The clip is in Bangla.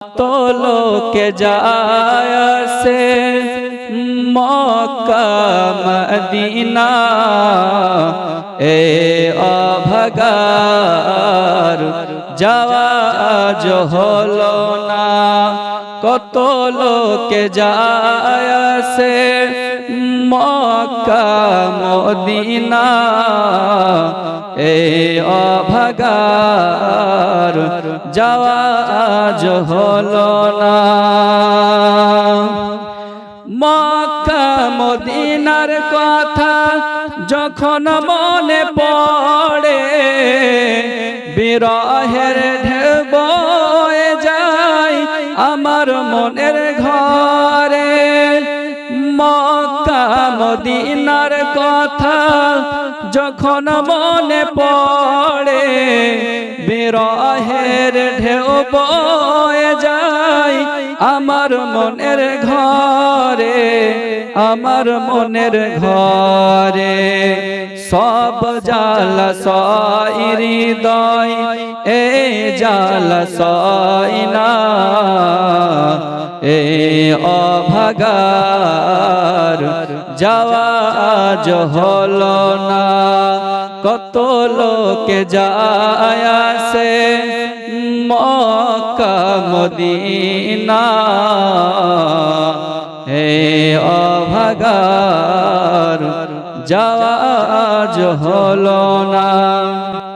কত লোকে যায় আসে মক্কা মদিনা, এ অভাগার যাওয়া আজ হলো না। কত লোকে যায় আসে মক্কা মদিনা, এ অভাগার যাওয়া আজ হলো না। মক্কা মদিনার কথা যখন মনে পড়ে, বিরহের ঢেউ বয়ে যায় আমার মনের ঘরে। মক্কা মদিনার কথা যখন মনে পড়ে, বিরহের ঢেউ বয়ে যায় আমার মনের ঘরে, আমার মনের ঘরে। সব জালা সয় হৃদয় এ জালা সয় না, এ অভাগার যাওয়া আজ হলো না। কত লোকে যায় আসে মক্কা মদিনা, হে অভাগার যাওয়া আজ হলো না।